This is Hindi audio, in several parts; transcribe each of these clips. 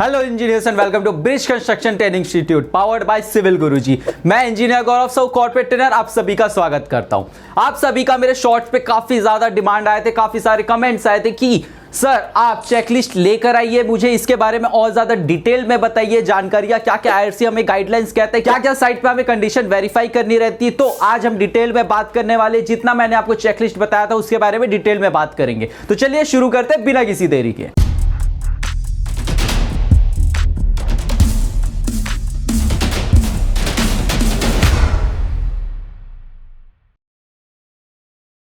Hello engineers and welcome to bridge construction training institute powered by civil Guruji. मैं engineer Gaurav Sahu, corporate trainer, आप सभी का स्वागत करता हूं। आप सभी का मेरे शॉर्ट्स पे काफी ज्यादा डिमांड आए थे, काफी सारे कमेंट्स आए थे कि सर आप चेकलिस्ट लेकर आइए, मुझे इसके बारे में और ज्यादा डिटेल में बताइए जानकारियां, क्या क्या आईआरसी हमें गाइडलाइंस कहते हैं, क्या क्या साइट पे हमें कंडीशन वेरीफाई करनी रहती है। तो आज हम डिटेल में बात करने वाले, जितना मैंने आपको चेकलिस्ट बताया था उसके बारे में डिटेल में बात करेंगे। तो चलिए शुरू करते हैं बिना किसी देरी के।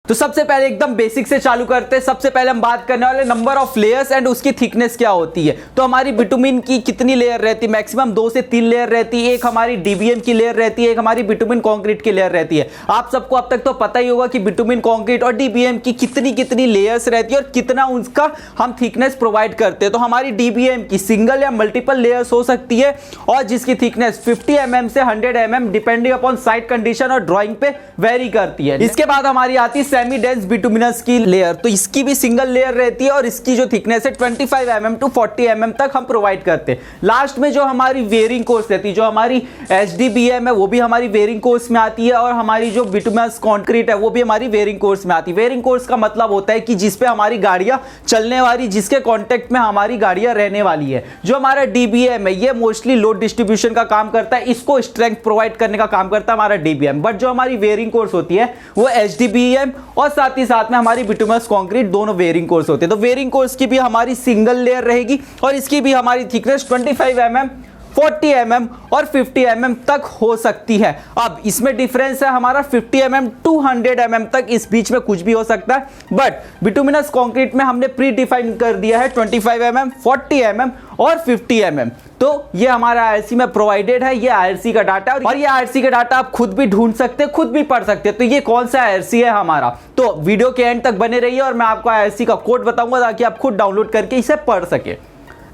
तो सबसे पहले एकदम बेसिक से चालू करते हैं। सबसे पहले हम बात करने वाले नंबर ऑफ लेयर्स एंड उसकी थिकनेस क्या होती है। तो हमारी बिटुमिन की कितनी लेयर रहती है? मैक्सिमम 2 से 3 लेयर रहती है। एक हमारी डीबीएम की लेयर रहती है, एक हमारी बिटुमिन कंक्रीट की लेयर रहती है। आप सबको अब तक तो पता ही होगा कि बिटुमिन कंक्रीट और डीबीएम की कितनी कितनी लेयर्स रहती है और कितना उसका हम थिकनेस प्रोवाइड करते हैं। तो हमारी डीबीएम की सिंगल या मल्टीपल लेयर्स हो सकती है और जिसकी थिकनेस 50 mm से 100 mm depending upon site condition और ड्राइंग पे वेरी करती है। इसके बाद हमारी आती है सेमी डेंस बिटुमिनस की लेयर। तो इसकी भी सिंगल लेयर रहती है और इसकी जो थिकनेस है 25 mm टू 40 mm तक हम प्रोवाइड करते हैं। लास्ट में जो हमारी वेयरिंग कोर्स रहती है, जो हमारी एचडीबीएम है वो भी हमारी वेयरिंग कोर्स में आती है और हमारी जो बिटुमिनस कंक्रीट है वो भी हमारी वेयरिंग कोर्स में आती है। वेयरिंग कोर्स का मतलब होता है कि जिसपे हमारी गाड़ियां चलने वाली, जिसके कॉन्टेक्ट में हमारी गाड़ियां रहने वाली है। जो हमारा डीबीएम है ये मोस्टली लोड डिस्ट्रीब्यूशन का काम करता है, इसको स्ट्रेंथ प्रोवाइड करने का काम करता है हमारा डीबीएम। बट जो हमारी वेयरिंग कोर्स होती है वो एचडीबीएम और साथ ही साथ में हमारी बिटुमिनस कंक्रीट दोनों वेयरिंग कोर्स होते हैं। तो वेयरिंग कोर्स की भी हमारी सिंगल लेयर रहेगी और इसकी भी हमारी थिकनेस 25 mm 40 mm और 50 mm तक हो सकती है। अब इसमें डिफरेंस है हमारा 50 mm टू 100 mm तक, इस बीच में कुछ भी हो सकता है। बट बिटुमिनस कंक्रीट में हमने प्री डिफाइन कर दिया है 25 mm 40 mm और 50 mm। तो ये हमारा आईआरसी में प्रोवाइडेड है, ये आईआरसी का डाटा है और ये आईआरसी का डाटा आप खुद भी ढूंढ सकते हैं, खुद भी पढ़ सकते हैं। तो ये कौन सा आईआरसी है हमारा, तो वीडियो के एंड तक बने रहिए और मैं आपको आईआरसी का कोड बताऊंगा ताकि आप खुद डाउनलोड करके इसे पढ़ सके।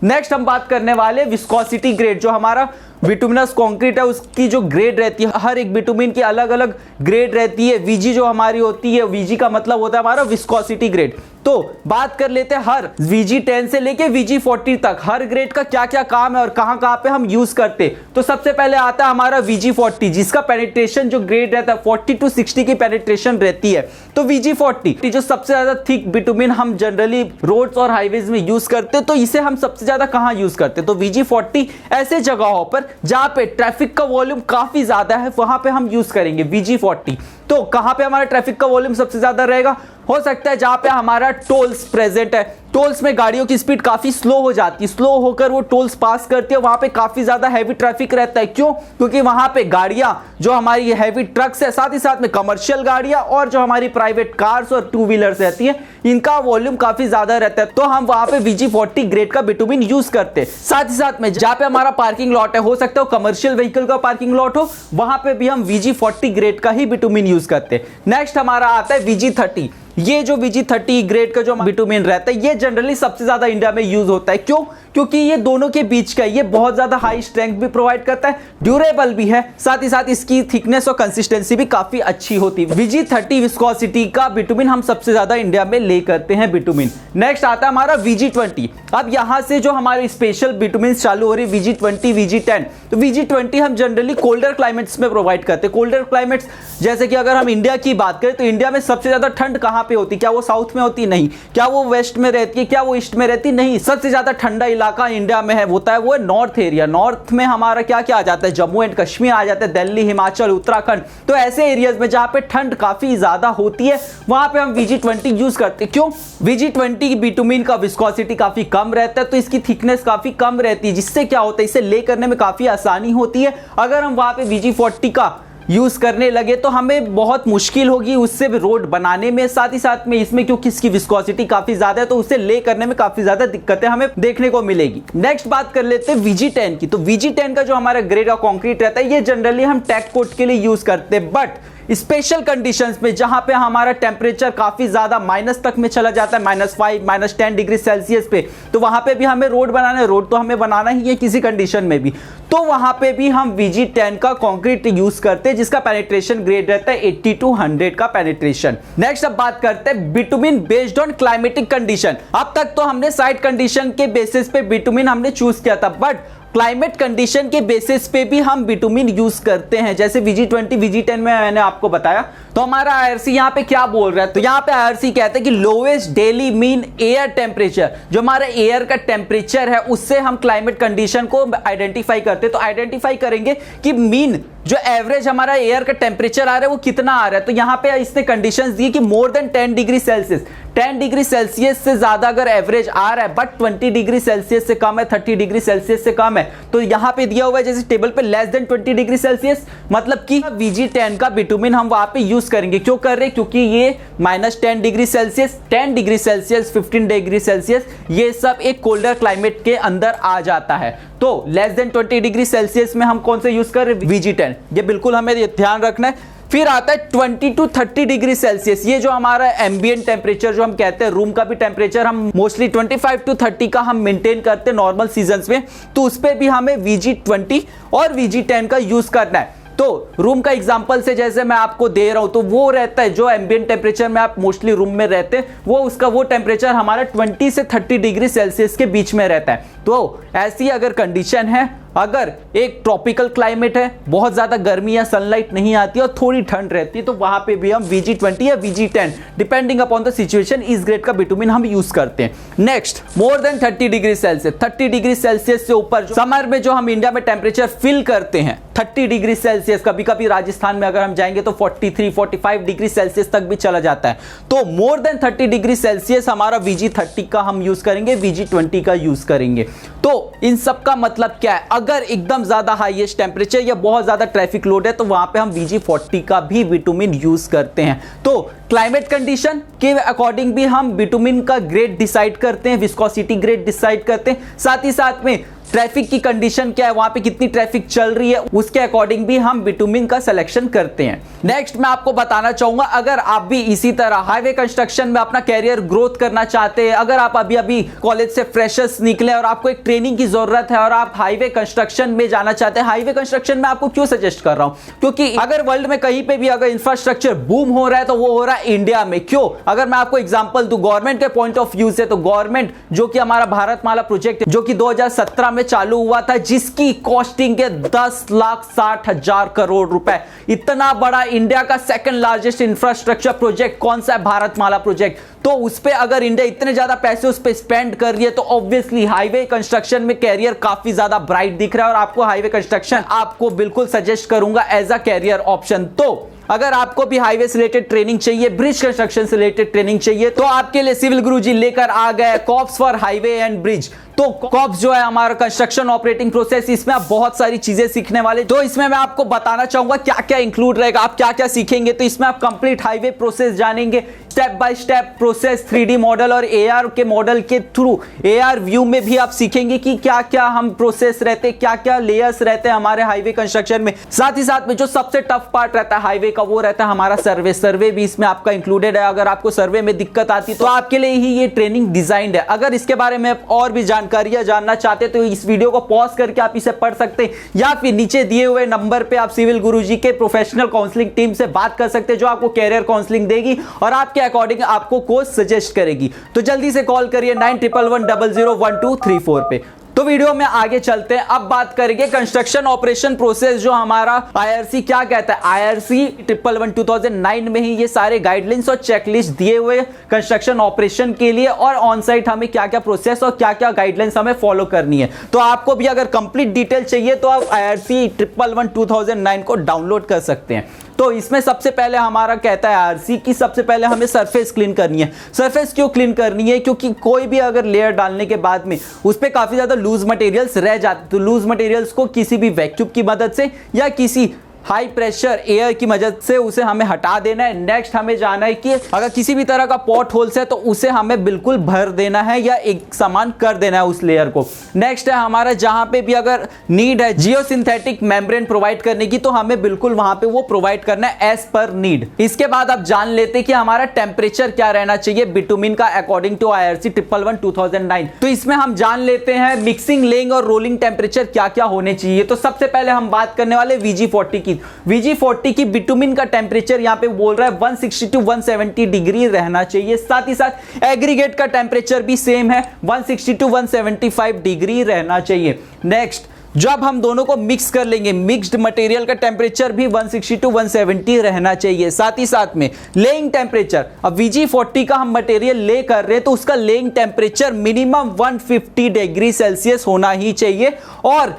नेक्स्ट हम बात करने वाले विस्कोसिटी ग्रेड। जो हमारा बिटुमिनस कंक्रीट है उसकी जो ग्रेड रहती है, हर एक बिटुमिन की अलग अलग ग्रेड रहती है। वीजी जो हमारी होती है, वीजी का मतलब होता है हमारा विस्कोसिटी ग्रेड। तो बात कर लेते हैं हर VG10 से लेके VG40 तक हर ग्रेड का क्या क्या काम है और कहां कहां पे हम यूज करते। तो सबसे पहले आता है हमारा VG40, जिसका पेनिट्रेशन जो ग्रेड रहता है 40 टू 60 की पेनिट्रेशन रहती है। तो VG40 जो सबसे ज्यादा थिक बिटुमिन हम जनरली रोड्स और हाईवेज में यूज करते हैं, तो इसे हम सबसे ज्यादा कहां यूज करते हैं? तो VG40 ऐसे जगहों पर जहां पे ट्रैफिक का वॉल्यूम काफी ज्यादा है वहां पे हम यूज करेंगे VG40। तो कहां पे हमारा ट्रैफिक का वॉल्यूम सबसे ज्यादा रहेगा? हो सकता है जहां पे हमारा टोल्स प्रेजेंट है। टोल्स में गाड़ियों की स्पीड काफी स्लो हो जाती है, स्लो होकर वो टोल्स पास करती है, वहां पे काफी ज्यादा हैवी ट्रैफिक रहता है। क्यों? क्योंकि वहां पे गाड़ियां जो हमारी हैवी ट्रक्स है, साथ ही साथ में कमर्शियल गाड़ियां और जो हमारी प्राइवेट कार्स और टू व्हीलर्स रहती है, इनका वॉल्यूम काफी ज्यादा रहता है। तो हम वहां पे VG40 ग्रेड का बिटुमिन यूज करते हैं। साथ ही साथ में जहां पे हमारा पार्किंग लॉट है, हो सकता है कमर्शियल व्हीकल का पार्किंग लॉट हो, वहां पे भी हम VG40 ग्रेड का ही बिटुमिन यूज करते हैं। नेक्स्ट हमारा आता है VG30। ये जो VG30 ग्रेड का जो बिटुमिन रहता है ये जनरली सबसे ज्यादा इंडिया में यूज होता है। क्यों? क्योंकि ये दोनों के बीच का, ये बहुत ज्यादा हाई स्ट्रेंथ भी प्रोवाइड करता है, ड्यूरेबल भी है, साथ ही साथ इसकी थिकनेस और कंसिस्टेंसी भी काफी अच्छी होती है। VG30 विस्कोसिटी का बिटुमिन हम सबसे ज्यादा इंडिया में ले करते हैं बिटुमिन। नेक्स्ट आता है हमारा VG20। अब यहां से जो हमारे स्पेशल बिटुमिन चालू हो रही है VG20 VG10। तो VG20 हम जनरली कोल्डर क्लाइमेट्स में प्रोवाइड करते हैं। कोल्डर क्लाइमेट्स जैसे कि अगर हम इंडिया की बात करें तो इंडिया में सबसे ज्यादा ठंड कहां पे होती? क्या वो साउथ में होती? नहीं। क्या वो वेस्ट में रहती है? क्या वो ईस्ट में रहती? नहीं। सबसे ज्यादा ठंडा इलाका इंडिया में है होता है वो नॉर्थ एरिया। नॉर्थ में हमारा क्या क्या आ जाता है? जम्मू एंड कश्मीर आ जाता है, दिल्ली, हिमाचल, उत्तराखंड। तो ऐसे एरियाज में जहां पे ठंड काफी ज्यादा होती है वहां पे हम VG20 यूज करते हैं। क्यों? VG20 बिटुमिन का विस्कोसिटी काफी कम रहता है, तो इसकी थिकनेस काफी कम रहती है, जिससे क्या होता है इसे ले करने में काफी आसानी होती है। अगर हम वहां पे VG40 का यूज करने लगे तो हमें बहुत मुश्किल होगी उससे रोड बनाने में। साथ ही साथ में इसमें क्योंकि इसकी विस्कोसिटी काफी ज्यादा है तो उसे ले करने में काफी ज्यादा दिक्कतें हमें देखने को मिलेगी। नेक्स्ट बात कर लेते हैं VG10 की। तो VG10 का जो हमारा ग्रेड का कंक्रीट रहता है ये जनरली हम टैग कोट के लिए यूज करते हैं। बट स्पेशल कंडीशंस में जहां पे हमारा टेम्परेचर काफी ज्यादा माइनस तक में चला जाता है, -5 -10 डिग्री सेल्सियस पे, तो वहां पे भी हमें रोड बनाना है, रोड तो हमें बनाना ही है किसी कंडीशन में भी, तो वहां पे भी हम VG10 का कंक्रीट यूज करते हैं जिसका पेनिट्रेशन ग्रेड रहता है 80 to 100 का पेनिट्रेशन। नेक्स्ट अब बात करते हैं bitumen based on climatic condition. अब तक तो हमने साइट कंडीशन के बेसिस पे बिटुमिन हमने चूज किया था, बट क्लाइमेट कंडीशन के बेसिस पे भी हम बिटुमिन यूज करते हैं, जैसे VG20 VG10 में मैंने आपको बताया। तो हमारा IRC यहाँ पे क्या बोल रहा है, तो यहाँ पे IRC कहते हैं कि lowest daily mean air temperature, जो हमारा एयर का टेम्परेचर है उससे हम क्लाइमेट कंडीशन को आइडेंटिफाई करते हैं। तो आइडेंटिफाई करेंगे कि मीन जो एवरेज हमारा एयर का टेम्परेचर आ रहा है वो कितना आ रहा है। तो यहाँ पे इसने कंडीशंस दी कि more than 10 degree Celsius, 10 degree Celsius से ज्यादा अगर एवरेज आ रहा है, बट 20 डिग्री सेल्सियस से कम है, 30 डिग्री सेल्सियस से कम है, तो यहाँ पे दिया हुआ है जैसे टेबल पे लेस देन 20 डिग्री सेल्सियस, मतलब कि VG10 का बिटुमिन हम वहां पे यूज करेंगे। क्यों कर रहे हैं, क्योंकि ये -10 degree Celsius, 10 degree Celsius, 15 degree Celsius, ये सब एक कोल्डर क्लाइमेट के अंदर आ जाता है। तो लेस देन 20 डिग्री सेल्सियस में हम कौन से यूज कर रहे हैं, VG10, ये बिल्कुल हमें ध्यान रखना है। फिर आता है 20 to 30 डिग्री सेल्सियस, ये जो हमारा एम्बिएंट टेम्परेचर जो हम कहते हैं, रूम का भी टेम्परेचर हम मोस्टली 25 to 30 का हम मेंटेन करते हैं नॉर्मल सीजन्स में, तो उस पर भी हमें VG20 और VG10 का यूज करना है। तो रूम का एग्जांपल से जैसे मैं आपको दे रहा हूं, तो वो रहता है जो एम्बिएंट टेम्परेचर में आप मोस्टली रूम में रहते हैं, वो उसका वो टेम्परेचर हमारा 20 से 30 डिग्री सेल्सियस के बीच में रहता है। तो ऐसी अगर कंडीशन है, अगर एक ट्रॉपिकल क्लाइमेट है, बहुत ज्यादा गर्मी या सनलाइट नहीं आती और थोड़ी ठंड रहती है, तो वहां पे भी हम VG20 या VG10 depending upon the situation इस ग्रेड का बिटुमिन हम यूज करते हैं। Next, more than 30 degree Celsius, 30 degree Celsius से ऊपर समर में जो हम इंडिया में टेम्परेचर फील करते हैं 30 डिग्री सेल्सियस, कभी कभी राजस्थान में अगर हम जाएंगे तो 43-45 डिग्री सेल्सियस तक भी चला जाता है। तो मोर देन 30 डिग्री सेल्सियस हमारा VG30 का हम यूज करेंगे, VG20 का यूज करेंगे। तो इन सब का मतलब क्या है, अगर एकदम ज्यादा हाईएस्ट टेम्परेचर या बहुत ज्यादा ट्रैफिक लोड है तो वहां पे हम VG40 का भी बिटुमिन यूज करते हैं। तो क्लाइमेट कंडीशन के अकॉर्डिंग भी हम बिटुमिन का ग्रेड डिसाइड करते हैं, विस्कोसिटी ग्रेड डिसाइड करते हैं, साथ ही साथ में ट्रैफिक की कंडीशन क्या है, वहां पे कितनी ट्रैफिक चल रही है, उसके अकॉर्डिंग भी हम बिटुमिन का सिलेक्शन करते हैं। नेक्स्ट मैं आपको बताना चाहूंगा, अगर आप भी इसी तरह हाईवे कंस्ट्रक्शन में अपना कैरियर ग्रोथ करना चाहते हैं, अगर आप अभी अभी कॉलेज से फ्रेशर्स निकले और आपको एक ट्रेनिंग की जरूरत है और आप हाईवे कंस्ट्रक्शन में जाना चाहते हैं, हाईवे कंस्ट्रक्शन में आपको क्यों सजेस्ट कर रहा हूं, क्योंकि अगर वर्ल्ड में कहीं पे भी अगर इंफ्रास्ट्रक्चर बूम हो रहा है तो वो हो रहा है इंडिया में। क्यों, अगर मैं आपको एग्जांपल दूं गवर्नमेंट के पॉइंट ऑफ व्यू से, तो गवर्नमेंट जो कि हमारा भारतमाला प्रोजेक्ट जो कि 2017 में चालू हुआ था, जिसकी कॉस्टिंग है 10,60,000 करोड़ रुपए, इतना बड़ा इंडिया का सेकंड लार्जेस्ट इंफ्रास्ट्रक्चर प्रोजेक्ट कौन सा है, भारतमाला प्रोजेक्ट। तो उस पे अगर इंडिया इतने ज्यादा पैसे उस पे स्पेंड कर रही है तो ऑब्वियसली हाईवे कंस्ट्रक्शन में कैरियर काफी ज्यादा ब्राइट दिख रहा है और आपको हाईवे कंस्ट्रक्शन आपको बिल्कुल सजेस्ट करूंगा एज अ कैरियर ऑप्शन। तो अगर आपको भी हाईवे से रिलेटेड ट्रेनिंग चाहिए, ब्रिज कंस्ट्रक्शन से रिलेटेड ट्रेनिंग चाहिए, तो आपके लिए सिविल गुरुजी लेकर आ गए cops for highway and bridge. तो कॉप्स जो है हमारा कंस्ट्रक्शन ऑपरेटिंग प्रोसेस, इसमें आप बहुत सारी चीजें सीखने वाले। तो इसमें मैं आपको बताना चाहूंगा क्या क्या इंक्लूड रहेगा, आप क्या क्या सीखेंगे। तो इसमें आप कंप्लीट हाईवे प्रोसेस जानेंगे, step by step process, 3D model और AR के मॉडल के थ्रू AR व्यू में भी आप सीखेंगे कि क्या क्या हम प्रोसेस रहते, क्या क्या लेयर्स रहते हैं हमारे हाईवे कंस्ट्रक्शन में। साथ ही साथ में जो सबसे टफ पार्ट रहता है हाईवे का, वो रहता है हमारा सर्वे भी इसमें आपका इंक्लूडेड है। अगर आपको सर्वे में दिक्कत आती तो आपके लिए ही ये ट्रेनिंग डिजाइंड है। अगर इसके बारे में और भी जानकारियां जानना चाहते तो इस वीडियो को पॉज करके आप इसे पढ़ सकते हैं, या फिर नीचे दिए हुए नंबर पे आप सिविल गुरुजी के प्रोफेशनल काउंसलिंग टीम से बात कर सकते हैं, जो आपको कैरियर काउंसलिंग देगी और आपके अकॉर्डिंग आपको कोर्स सजेस्ट करेगी। तो जल्दी से कॉल करिए 9111001234 पे। तो वीडियो में आगे चलते हैं, अब बात करेंगे कंस्ट्रक्शन ऑपरेशन प्रोसेस जो हमारा IRC क्या कहता है। IRC 111/2009 में ही ये सारे गाइडलाइंस और चेकलिस्ट दिए हुए कंस्ट्रक्शन ऑपरेशन के लिए, और ऑन साइट हमें क्या क्या प्रोसेस और क्या क्या गाइडलाइंस हमें फॉलो करनी है। तो आपको भी अगर कंप्लीट डिटेल चाहिए तो आप IRC 111/2009 को डाउनलोड कर सकते हैं। तो इसमें सबसे पहले हमारा कहता है IRC की सबसे पहले हमें सरफेस क्लीन करनी है। सरफेस क्यों क्लीन करनी है, क्योंकि कोई भी अगर लेयर डालने के बाद में उस पर काफी ज्यादा लूज मटेरियल्स रह जाते, तो लूज मटेरियल्स को किसी भी वैक्यूम की मदद से या किसी हाई प्रेशर एयर की मदद से उसे हमें हटा देना है। नेक्स्ट हमें जाना है कि अगर किसी भी तरह का पॉट होल्स है तो उसे हमें बिल्कुल भर देना है या एक समान कर देना है उस लेयर को। नेक्स्ट है हमारा जहां पे भी अगर नीड है जियोसिंथेटिक मेम्ब्रेन प्रोवाइड करने की तो हमें बिल्कुल वहां पे वो प्रोवाइड करना है एज पर नीड। इसके बाद आप जान लेते कि हमारा टेम्परेचर क्या रहना चाहिए बिटुमिन का अकॉर्डिंग टू IRC 111 2009। तो इसमें हम जान लेते हैं मिक्सिंग, लेइंग और रोलिंग टेम्परेचर क्या क्या होने चाहिए। तो सबसे पहले हम बात करने वाले VG40 की। VG40 की बिटुमिन का टेम्परेचर यहां पे बोल रहा है 160 to 170 डिग्री रहना चाहिए। साथ ही साथ एग्रीगेट का टेम्परेचर भी सेम है, 160 to 175 डिग्री रहना चाहिए। नेक्स्ट जब हम दोनों को मिक्स कर लेंगे, मिक्स्ड मटेरियल का टेम्परेचर भी 160 to 170 रहना चाहिए। साथ ही साथ में लेइंग टेम्परेचर, अब VG40 का हम मटेरियल ले कर रहे हैं तो उसका laying temperature minimum 150 degree Celsius होना ही चाहिए। और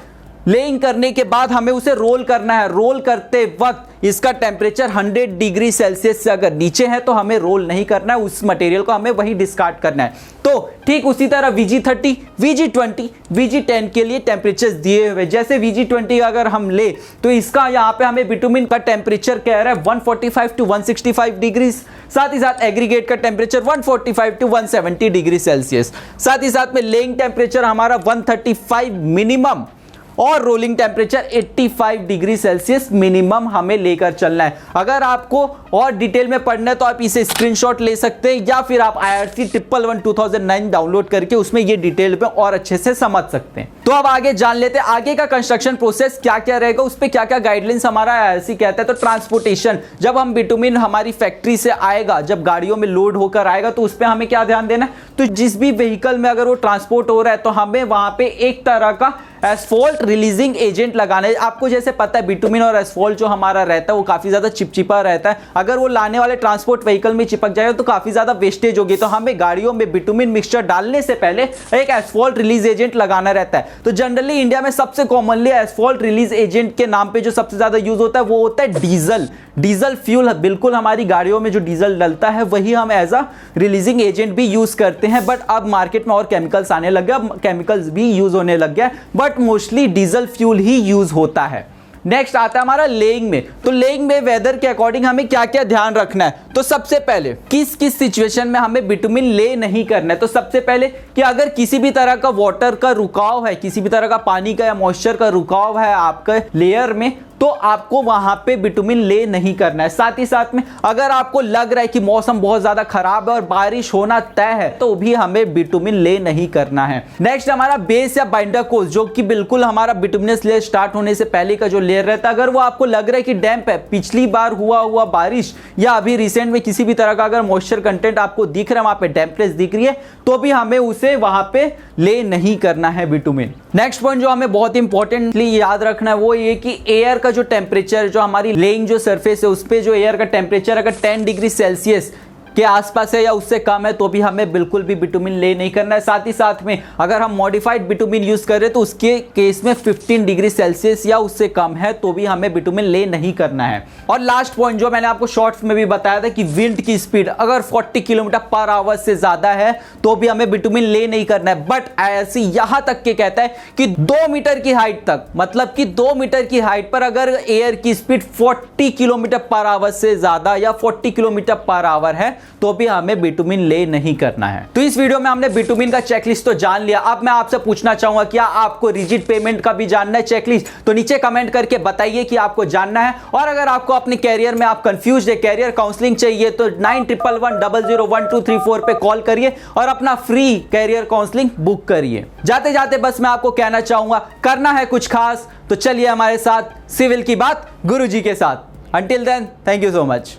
लेइंग करने के बाद हमें उसे रोल करना है। रोल करते वक्त इसका टेम्परेचर 100 डिग्री सेल्सियस से अगर नीचे है तो हमें रोल नहीं करना है, उस मटेरियल को हमें वही डिस्कार्ड करना है। तो ठीक उसी तरह VG30, VG20, VG10 के लिए टेम्परेचर दिए हुए। जैसे VG20 अगर हम ले तो इसका यहाँ पे हमें बिटुमिन का टेम्परेचर कह रहा है 145 to 165 डिग्री। साथ ही साथ एग्रीगेट का टेम्परेचर 145 to 170 डिग्री सेल्सियस। साथ ही साथ में लेइंग टेम्परेचर हमारा 135 मिनिमम और rolling temperature 85 degree Celsius minimum हमें लेकर चलना है। अगर आपको और डिटेल में पढ़ना है तो आप इसे स्क्रीनशॉट ले सकते हैं या फिर आप IRC 111 2009 डाउनलोड करके उसमें ये डिटेल में और अच्छे से समझ सकते हैं। तो अब आगे जान लेते हैं आगे का कंस्ट्रक्शन प्रोसेस क्या क्या रहेगा, उस पर क्या क्या गाइडलाइंस हमारा IRC कहता है। तो ट्रांसपोर्टेशन, जब हम बिटुमिन हमारी फैक्ट्री से आएगा, जब गाड़ियों में लोड होकर आएगा तो उस पर हमें क्या ध्यान देना है। तो जिस भी व्हीकल में अगर वो ट्रांसपोर्ट हो रहा है तो हमें वहां पे एक तरह का एस्फॉल्ट रिलीजिंग एजेंट लगाना है। आपको जैसे पता है बिटुमिन और एस्फॉल्ट जो हमारा रहता है वो काफी ज्यादा चिपचिपा रहता है। अगर वो लाने वाले ट्रांसपोर्ट व्हीकल में चिपक जाएगा तो काफी ज्यादा वेस्टेज होगी। तो हमें गाड़ियों में बिटुमिन मिक्सचर डालने से पहले एक एस्फॉल्ट रिलीज एजेंट लगाना रहता है। तो जनरली इंडिया में सबसे कॉमनली एस्फॉल्ट रिलीज एजेंट के नाम पे जो सबसे ज्यादा यूज होता है वो होता है डीजल। डीजल फ्यूल बिल्कुल हमारी गाड़ियों में जो डीजल डलता है वही हम एज अ रिलीजिंग एजेंट भी यूज करते हैं। बट अब मार्केट में और केमिकल्स आने लग गए, अब केमिकल्स भी यूज होने लग गया, but mostly diesel fuel he use होता है। नेक्स्ट आता है हमारा लेइंग में। तो लेइंग में वेदर के अकॉर्डिंग हमें क्या क्या ध्यान रखना है। तो सबसे पहले किस किस सिचुएशन में हमें बिटुमिन ले नहीं करना है। तो सबसे पहले कि अगर किसी भी तरह का वाटर का रुकाव है, किसी भी तरह का पानी का या मॉइस्चर का रुकाव है आपके लेयर में, तो आपको वहां पे बिटुमिन ले नहीं करना है। साथ ही साथ में अगर आपको लग रहा है कि मौसम बहुत ज्यादा खराब है और बारिश होना तय है तो भी हमें बिटुमिन ले नहीं करना है। नेक्स्ट हमारा बेस या बाइंडर कोर्स, जो कि बिल्कुल हमारा बिटुमिनस लेयर स्टार्ट होने से पहले का जो लेयर रहता है, अगर वो आपको लग रहा है कि डैम्प है, पिछली बार हुआ बारिश या अभी रिसेंट में किसी भी तरह का अगर मॉइस्चर कंटेंट आपको दिख रहा है, वहां पे डैम्पनेस दिख रही है, तो भी हमें उसे वहां पे ले नहीं करना है बिटुमिन। नेक्स्ट पॉइंट जो हमें बहुत इंपॉर्टेंटली याद रखना है वो ये कि एयर का जो टेम्परेचर, जो हमारी लेइंग जो सरफेस है उस पे जो एयर का टेम्परेचर अगर 10 डिग्री सेल्सियस के आसपास है या उससे कम है तो भी हमें बिल्कुल भी बिटुमिन ले नहीं करना है। साथ ही साथ में अगर हम मॉडिफाइड बिटुमिन यूज कर रहे हैं तो उसके केस में 15 डिग्री सेल्सियस या उससे कम है तो भी हमें बिटुमिन ले नहीं करना है। और लास्ट पॉइंट जो मैंने आपको शॉर्ट्स में भी बताया था कि विंड की स्पीड अगर 40 किलोमीटर पर आवर से ज्यादा है तो भी हमें बिटुमिन ले नहीं करना है। बट IRC यहां तक के कहता है कि 2 मीटर की हाइट तक, मतलब कि 2 मीटर की हाइट पर अगर एयर की स्पीड 40 किलोमीटर पर आवर से ज्यादा या 40 किलोमीटर पर आवर है तो भी हमें बिटुमिन ले नहीं करना है। तो इस वीडियो में हमने बिटुमिन का चेकलिस्ट तो जान लिया। अब मैं आपसे पूछना चाहूंगा क्या आपको रिजिड पेमेंट का भी जानना है चेकलिस्ट? तो नीचे कमेंट करके बताइए कि आपको जानना है। और अगर आपको अपने कैरियर में आप कंफ्यूज है, कैरियर काउंसलिंग चाहिए तो 9111001234 पे कॉल करिए और अपना फ्री कैरियर काउंसलिंग बुक करिए। जाते जाते बस मैं आपको कहना चाहूंगा करना है कुछ खास तो चलिए हमारे साथ सिविल की बात गुरुजी के साथ। Until then thank you so much.